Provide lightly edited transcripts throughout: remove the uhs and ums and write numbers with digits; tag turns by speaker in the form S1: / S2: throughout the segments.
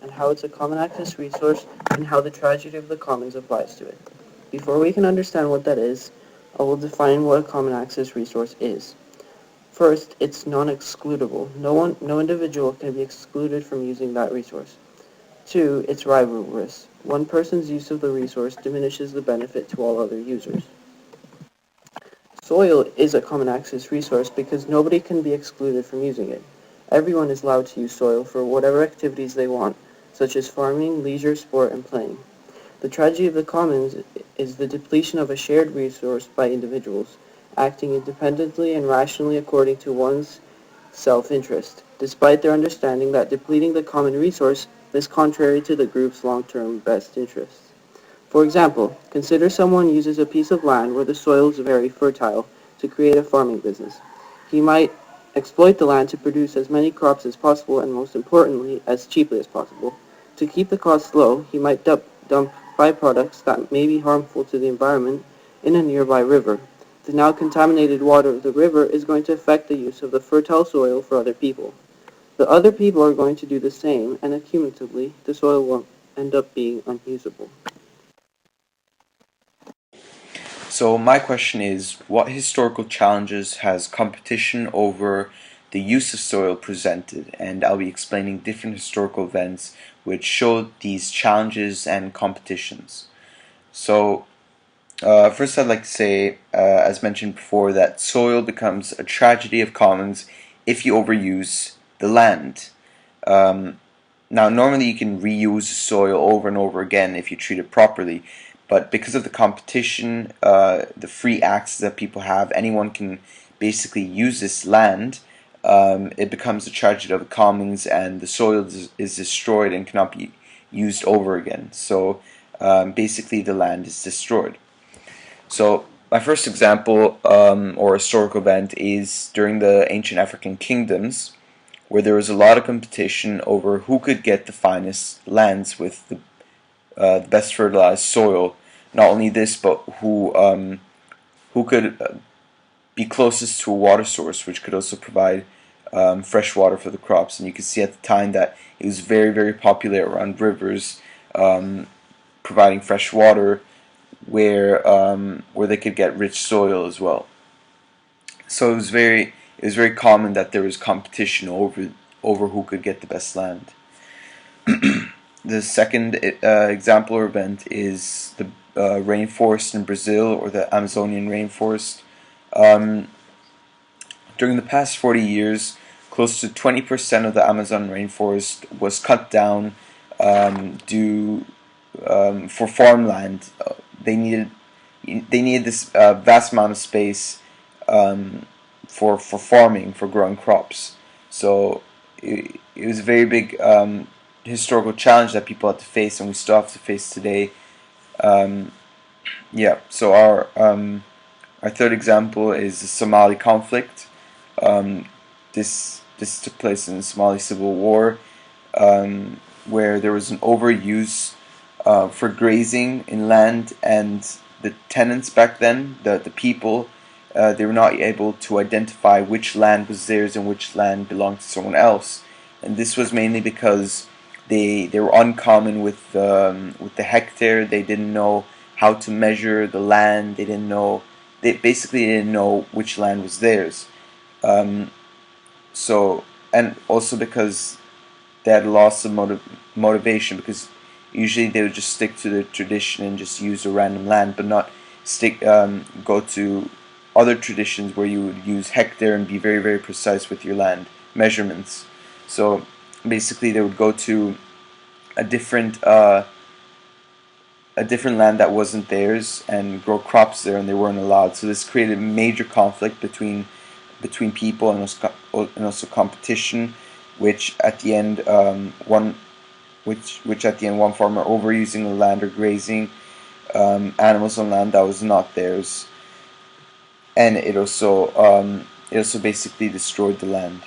S1: and how it's a common access resource, and how the tragedy of the commons applies to it. Before we can understand what that is, I will define what a common access resource is. First, it's non-excludable. No individual can be excluded from using that resource. Two, it's rivalrous. One person's use of the resource diminishes the benefit to all other users. Soil is a common access resource because nobody can be excluded from using it. Everyone is allowed to use soil for whatever activities they want, such as farming, leisure, sport, and playing. The tragedy of the commons is the depletion of a shared resource by individuals, acting independently and rationally according to one's self-interest, despite their understanding that depleting the common resource is contrary to the group's long-term best interests. For example, consider someone uses a piece of land where the soil is very fertile to create a farming business. He might exploit the land to produce as many crops as possible and, most importantly, as cheaply as possible. To keep the costs low, he might dump byproducts that may be harmful to the environment in a nearby river. The now contaminated water of the river is going to affect the use of the fertile soil for other people. The other people are going to do the same, and accumulatively, the soil will end up being unusable.
S2: So my question is, what historical challenges has competition over the use of soil presented? And I'll be explaining different historical events which show these challenges and competitions. So first I'd like to say, as mentioned before, that soil becomes a tragedy of commons if you overuse the land. Um, Now, normally you can reuse soil over and over again if you treat it properly, but because of the competition, the free access that people have, anyone can basically use this land. It becomes a tragedy of the commons, and the soil is destroyed and cannot be used over again. So basically, the land is destroyed. So my first example or historical event is during the ancient African kingdoms, where there was a lot of competition over who could get the finest lands with the best fertilized soil. Not only this, but who could be closest to a water source, which could also provide fresh water for the crops. And you can see at the time that it was very, very popular around rivers, providing fresh water where they could get rich soil as well. So it was very common that there was competition over who could get the best land. The second example or event is the rainforest in Brazil, or the Amazonian rainforest. Um, During the past 40 years, close to 20% of the Amazon rainforest was cut down due for farmland. They needed this vast amount of space for farming, for growing crops. So it was a very big historical challenge that people had to face, and we still have to face today. Um, yeah. So our third example is the Somali conflict. Um, this took place in the Somali Civil War, where there was an overuse for grazing in land, and the tenants back then, the people, they were not able to identify which land was theirs and which land belonged to someone else, and this was mainly because they were uncommon with the hectare. They didn't know how to measure the land. They basically didn't know which land was theirs. Um, so, and also because they had lost the motivation, because usually they would just stick to the tradition and just use a random land, but not go to other traditions where you would use hectare and be very, very precise with your land measurements. So basically they would go to a different uh, a different land that wasn't theirs and grow crops there, and they weren't allowed. So this created a major conflict between people, and also competition, which at the end one farmer overusing the land or grazing animals on land that was not theirs, and it also basically destroyed the land.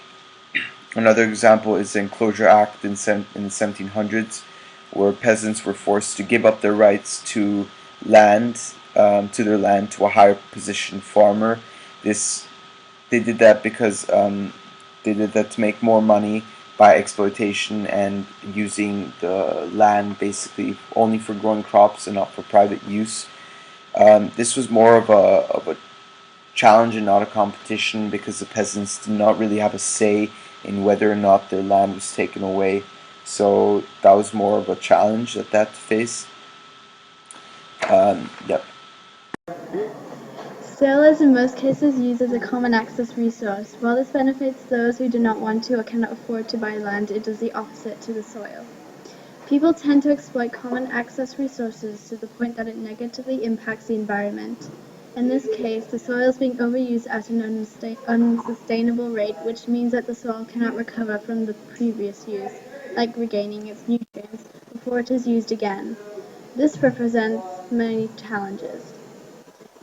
S2: Another example is the Enclosure Act in the 1700s, where peasants were forced to give up their rights to land, to their land, to a higher position farmer. This They did that because they did that to make more money by exploitation and using the land basically only for growing crops and not for private use. This was more of a challenge and not a competition because the peasants did not really have a say in whether or not their land was taken away. So that was more of a challenge that they had to face. Yep.
S3: Soil is in most cases used as a common access resource. While this benefits those who do not want to or cannot afford to buy land, it does the opposite to the soil. People tend to exploit common access resources to the point that it negatively impacts the environment. In this case, the soil is being overused at an unsustainable rate, which means that the soil cannot recover from the previous use, like regaining its nutrients, before it is used again. This represents many challenges.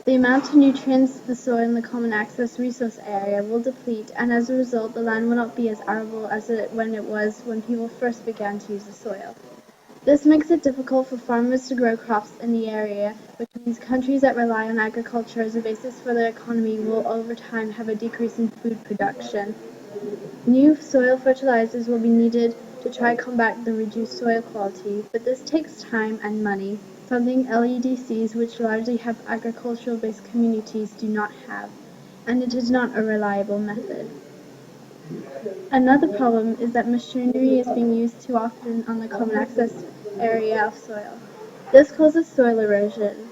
S3: The amount of nutrients the soil in the common access resource area will deplete, and as a result, the land will not be as arable as it was when people first began to use the soil. This makes it difficult for farmers to grow crops in the area, which means countries that rely on agriculture as a basis for their economy will over time have a decrease in food production. New soil fertilizers will be needed to try to combat the reduced soil quality, but this takes time and money, something LEDCs, which largely have agricultural-based communities, do not have, and it is not a reliable method. Another problem is that machinery is being used too often on the common access area of soil. This causes soil erosion.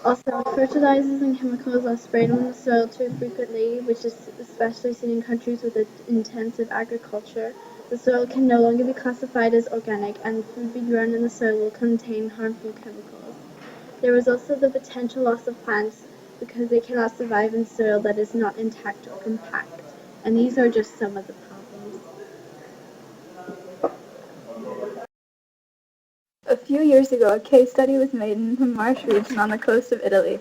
S3: Also, fertilizers and chemicals are sprayed on the soil too frequently, which is especially seen in countries with intensive agriculture. The soil can no longer be classified as organic, and the food being grown in the soil will contain harmful chemicals. There is also the potential loss of plants because they cannot survive in soil that is not intact or compact. And these are just some of the problems.
S4: A few years ago, a case study was made in the marsh region on the coast of Italy.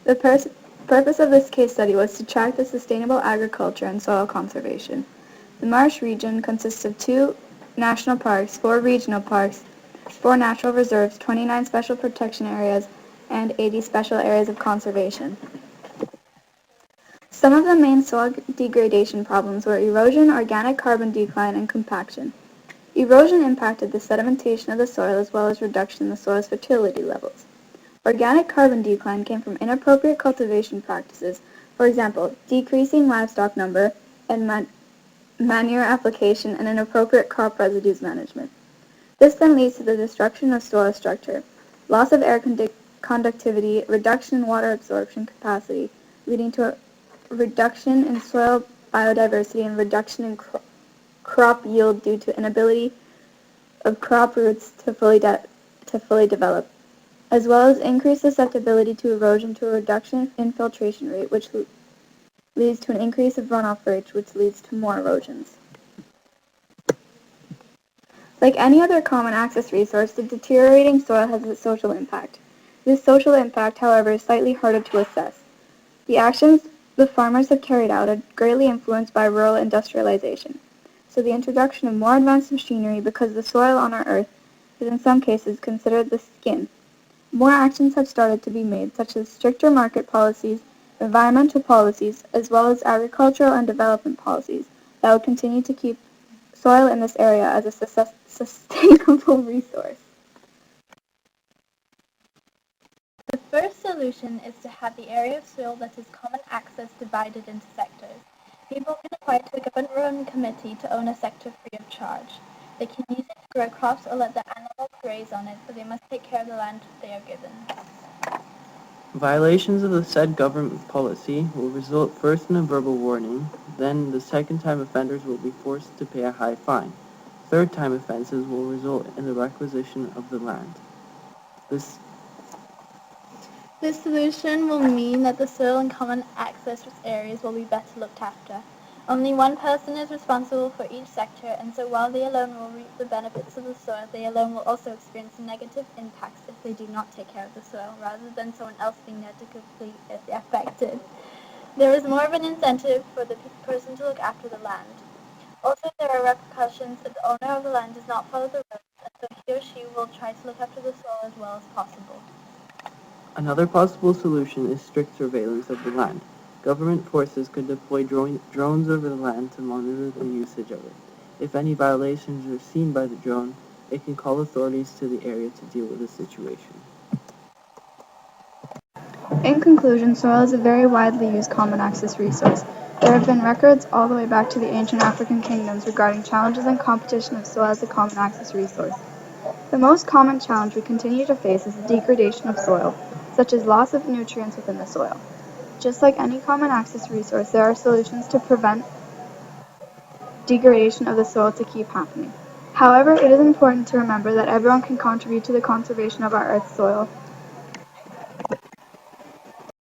S4: The purpose of this case study was to track the sustainable agriculture and soil conservation. The marsh region consists of 2 national parks, 4 regional parks, 4 natural reserves, 29 special protection areas, and 80 special areas of conservation. Some of the main soil degradation problems were erosion, organic carbon decline, and compaction. Erosion impacted the sedimentation of the soil as well as reduction in the soil's fertility levels. Organic carbon decline came from inappropriate cultivation practices, for example, decreasing livestock number and manure application and inappropriate crop residues management. This then leads to the destruction of soil structure, loss of air conductivity, reduction in water absorption capacity, leading to a reduction in soil biodiversity and reduction in crop yield due to inability of crop roots to fully develop, as well as increased susceptibility to erosion to a reduction in infiltration rate, which leads to an increase of runoff rate, which leads to more erosions. Like any other common access resource, the deteriorating soil has a social impact. This social impact, however, is slightly harder to assess. The actions the farmers have carried out are greatly influenced by rural industrialization. So the introduction of more advanced machinery, because the soil on our earth is in some cases considered the skin. More actions have started to be made, such as stricter market policies, environmental policies, as well as agricultural and development policies that will continue to keep soil in this area as a sustainable resource.
S3: The first solution is to have the area of soil that is common access divided into sectors. People can apply to a government-run committee to own a sector free of charge. They can use it to grow crops or let the animals graze on it, but they must take care of the land they are given.
S1: Violations of the said government policy will result first in a verbal warning, then the second-time offenders will be forced to pay a high fine. Third-time offenses will result in the requisition of the land. This
S3: solution will mean that the soil and common access areas will be better looked after. Only one person is responsible for each sector, and so while they alone will reap the benefits of the soil, they alone will also experience negative impacts if they do not take care of the soil, rather than someone else being negatively affected. There is more of an incentive for the person to look after the land. Also, there are repercussions if the owner of the land does not follow the rules, and so he or she will try to look after the soil as well as possible.
S1: Another possible solution is strict surveillance of the land. Government forces could deploy drones over the land to monitor the usage of it. If any violations are seen by the drone, it can call authorities to the area to deal with the situation.
S4: In conclusion, soil is a very widely used common access resource. There have been records all the way back to the ancient African kingdoms regarding challenges and competition of soil as a common access resource. The most common challenge we continue to face is the degradation of soil, such as loss of nutrients within the soil. Just like any common access resource, there are solutions to prevent degradation of the soil to keep happening. However, it is important to remember that everyone can contribute to the conservation of our Earth's soil,